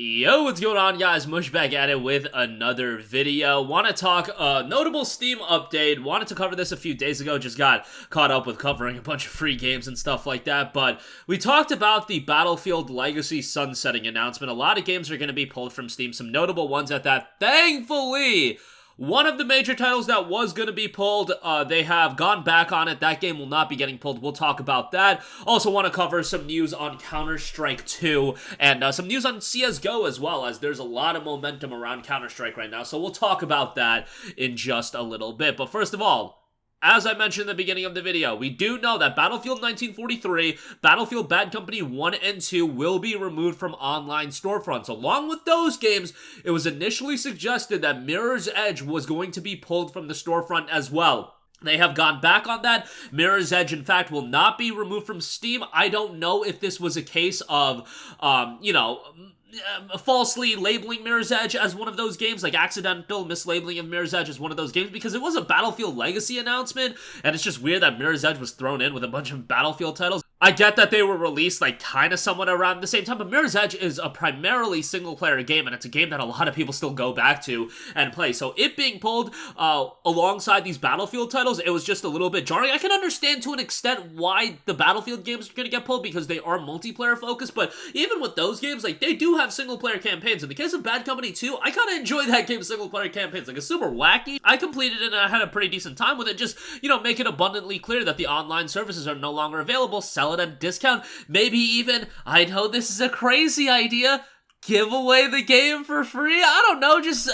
Yo, what's going on, guys? Mush back at it with another video. Want to talk a notable Steam update. Wanted to cover this a few days ago, just got caught up with covering a bunch of free games and stuff like that, but we talked about the Battlefield Legacy sunsetting announcement. A lot of games are going to be pulled from Steam, some notable ones at that. Thankfully, one of the major titles that was going to be pulled, they have gone back on it. That game will not be getting pulled. We'll talk about that. Also want to cover some news on CounterStrike 2 and some news on CSGO as well, as there's a lot of momentum around CounterStrike right now. So we'll talk about that in just a little bit. But first of all, as I mentioned in the beginning of the video, we do know that Battlefield 1943, Battlefield Bad Company 1 and 2 will be removed from online storefronts. Along with those games, it was initially suggested that Mirror's Edge was going to be pulled from the storefront as well. They have gone back on that. Mirror's Edge, in fact, will not be removed from Steam. I don't know if this was a case of, falsely labeling Mirror's Edge as one of those games, like accidental mislabeling of Mirror's Edge as one of those games, because it was a Battlefield Legacy announcement, and it's just weird that Mirror's Edge was thrown in with a bunch of Battlefield titles. I get that they were released, like, kind of somewhat around the same time, but Mirror's Edge is a primarily single-player game, and it's a game that a lot of people still go back to and play. So it being pulled alongside these Battlefield titles, it was just a little bit jarring. I can understand to an extent why the Battlefield games are going to get pulled, because they are multiplayer-focused, but even with those games, like, they do have single-player campaigns. In the case of Bad Company 2, I kind of enjoyed that game's single-player campaigns. Like, it's super wacky. I completed it, and I had a pretty decent time with it. Just, make it abundantly clear that the online services are no longer available. Sell it at a discount. Maybe even, I know this is a crazy idea, give away the game for free. I don't know, just,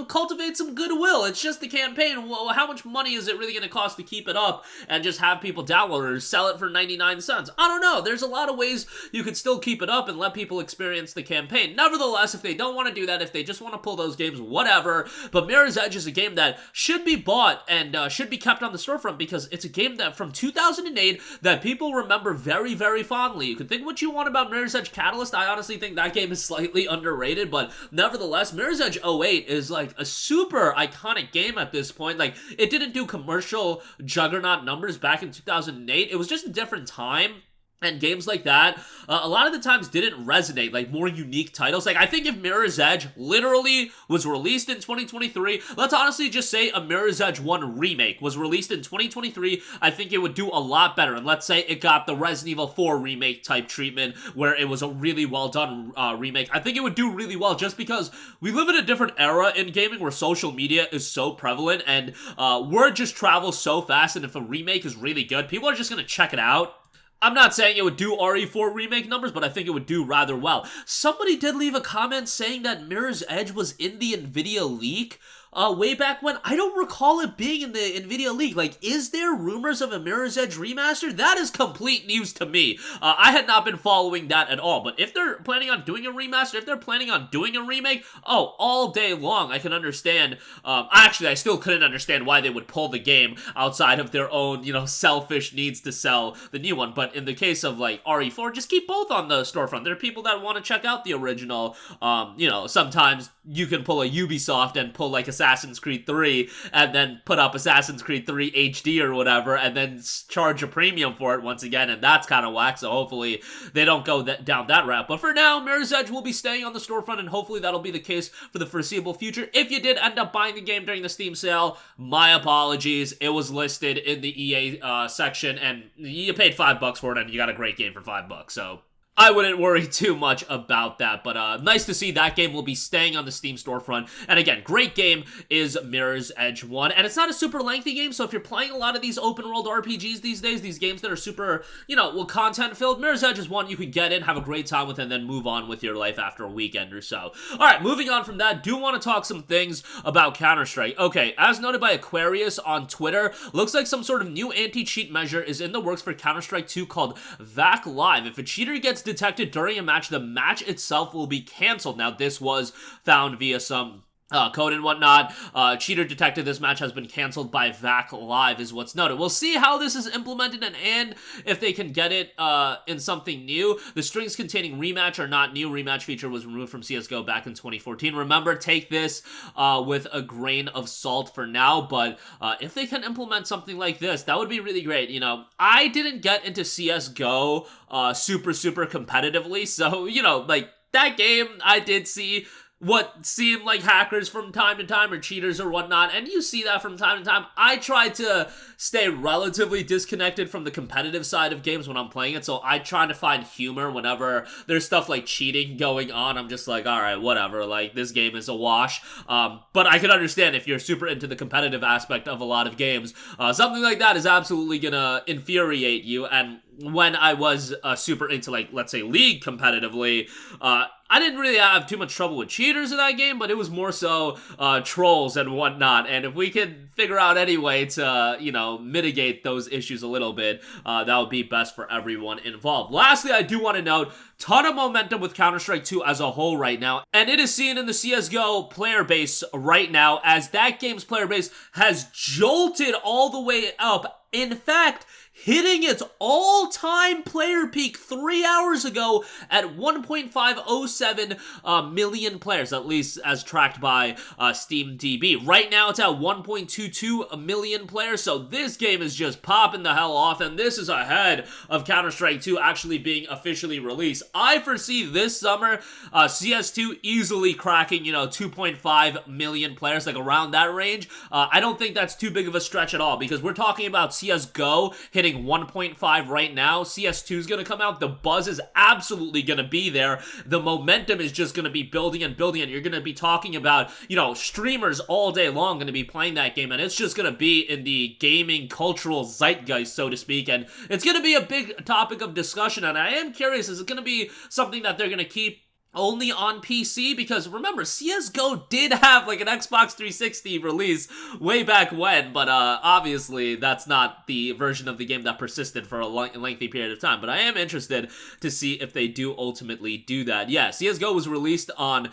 cultivate some goodwill. It's just the campaign. Well, how much money is it really going to cost to keep it up and just have people download it or sell it for 99 cents? I don't know. There's a lot of ways you could still keep it up and let people experience the campaign. Nevertheless, if they don't want to do that, if they just want to pull those games, whatever. But Mirror's Edge is a game that should be bought and should be kept on the storefront, because it's a game that from 2008 that people remember very, very fondly. You can think what you want about Mirror's Edge Catalyst. I honestly think that game is slightly underrated, but nevertheless, Mirror's Edge 08 is like a super iconic game at this point. Like, it didn't do commercial juggernaut numbers back in 2008. It was just a different time. And games like that, a lot of the times didn't resonate, like more unique titles. Like, I think if Mirror's Edge literally was released in 2023, let's honestly just say a Mirror's Edge 1 remake was released in 2023, I think it would do a lot better. And let's say it got the Resident Evil 4 remake type treatment, where it was a really well done remake. I think it would do really well, just because we live in a different era in gaming where social media is so prevalent, and word just travels so fast, and if a remake is really good, people are just going to check it out. I'm not saying it would do RE4 remake numbers, but I think it would do rather well. Somebody did leave a comment saying that Mirror's Edge was in the NVIDIA leak way back when. I don't recall it being in the NVIDIA leak. Like, is there rumors of a Mirror's Edge remaster? That is complete news to me. I had not been following that at all, but if they're planning on doing a remaster, if they're planning on doing a remake, all day long, I can understand. Actually, I still couldn't understand why they would pull the game outside of their own, selfish needs to sell the new one. But in the case of, like, RE4, just keep both on the storefront. There are people that want to check out the original. Sometimes you can pull a Ubisoft and pull, like, Assassin's Creed 3 and then put up Assassin's Creed 3 HD or whatever and then charge a premium for it once again, and that's kind of whack, so hopefully they don't go down that route. But for now, Mirror's Edge will be staying on the storefront, and hopefully that'll be the case for the foreseeable future. If you did end up buying the game during the Steam sale, my apologies. It was listed in the EA section, and you paid $5 for it, and you got a great game for $5, so I wouldn't worry too much about that, but nice to see that game will be staying on the Steam storefront. And again, great game is Mirror's Edge 1, and it's not a super lengthy game, so if you're playing a lot of these open-world RPGs these days, these games that are super, content-filled, Mirror's Edge is one you could get in, have a great time with, and then move on with your life after a weekend or so. Alright, moving on from that, do want to talk some things about CounterStrike. Okay, as noted by Aquarius on Twitter, looks like some sort of new anti-cheat measure is in the works for CounterStrike 2 called VAC Live. If a cheater gets detected during a match, the match itself will be canceled. Now, this was found via some code and whatnot. Cheater detected this match has been canceled by VAC Live is what's noted. We'll see how this is implemented and if they can get it in something new. The strings containing rematch are not new. Rematch feature was removed from CSGO back in 2014. Remember, take this with a grain of salt for now, but if they can implement something like this, that would be really great. I didn't get into CSGO super competitively, so, that game, I did see what seemed like hackers from time to time or cheaters or whatnot, and you see that from time to time. I try to stay relatively disconnected from the competitive side of games when I'm playing it, so I try to find humor whenever there's stuff like cheating going on. I'm just like, alright, whatever, like, this game is a wash. But I can understand if you're super into the competitive aspect of a lot of games, something like that is absolutely gonna infuriate you. And when I was super into, like, let's say League competitively, I didn't really have too much trouble with cheaters in that game, but it was more so trolls and whatnot. And if we could figure out any way to, you know, mitigate those issues a little bit, that would be best for everyone involved. Lastly, I do want to note, ton of momentum with CounterStrike 2 as a whole right now, and it is seen in the CSGO player base right now, as that game's player base has jolted all the way up. In fact, hitting its all-time player peak 3 hours ago at 1.507 million players, at least as tracked by SteamDB. Right now, it's at 1.22 million players, so this game is just popping the hell off, and this is ahead of Counter-Strike 2 actually being officially released. I foresee this summer, CS2 easily cracking, you know, 2.5 million players, like around that range. I don't think that's too big of a stretch at all, because we're talking about CSGO hitting 1.5 right now. CS2 is going to come out. The buzz is absolutely going to be there. The momentum is just going to be building and building, and you're going to be talking about, you know, streamers all day long going to be playing that game, and it's just going to be in the gaming cultural zeitgeist, so to speak, and it's going to be a big topic of discussion, and I am curious, is it going to be something that they're going to keep only on PC? Because remember, CSGO did have like an Xbox 360 release way back when, but obviously that's not the version of the game that persisted for a lengthy period of time. But I am interested to see if they do ultimately do that. Yeah, CSGO was released on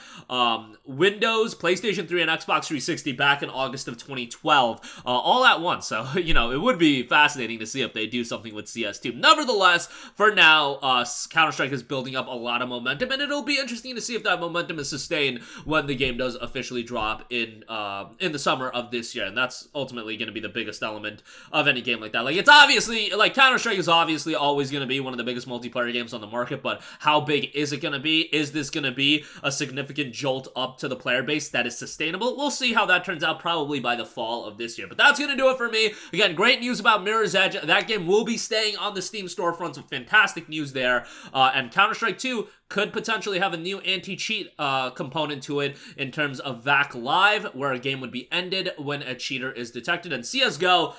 Windows, PlayStation 3, and Xbox 360 back in August of 2012, all at once. So, you know, it would be fascinating to see if they do something with CS2. Nevertheless, for now, Counter-Strike is building up a lot of momentum, and it'll be interesting to see if that momentum is sustained when the game does officially drop in the summer of this year, and that's ultimately going to be the biggest element of any game like that. Like, it's obviously, like, Counter-Strike is obviously always going to be one of the biggest multiplayer games on the market, but how big is it going to be? Is this going to be a significant jolt up to the player base that is sustainable? We'll see how that turns out probably by the fall of this year, but that's going to do it for me. Again, great news about Mirror's Edge. That game will be staying on the Steam storefront, so fantastic news there, and Counter-Strike 2 could potentially have a new anti-cheat component to it in terms of VAC Live, where a game would be ended when a cheater is detected. And CSGO,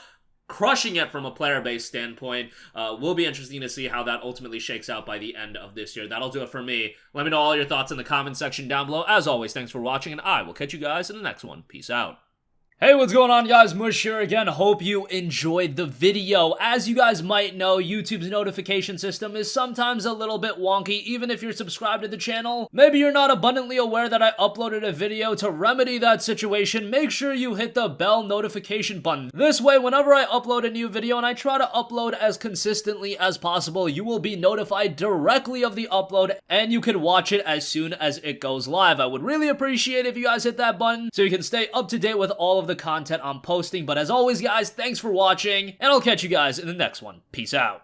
crushing it from a player-based standpoint. Will be interesting to see how that ultimately shakes out by the end of this year. That'll do it for me. Let me know all your thoughts in the comment section down below. As always, thanks for watching, and I will catch you guys in the next one. Peace out. Hey, what's going on, guys? Mush here again. Hope you enjoyed the video. As you guys might know, YouTube's notification system is sometimes a little bit wonky, even if you're subscribed to the channel. Maybe you're not abundantly aware that I uploaded a video. To remedy that situation, make sure you hit the bell notification button. This way, whenever I upload a new video, and I try to upload as consistently as possible, you will be notified directly of the upload, and you can watch it as soon as it goes live. I would really appreciate if you guys hit that button so you can stay up to date with all of the content I'm posting. But as always, guys, thanks for watching, and I'll catch you guys in the next one. Peace out.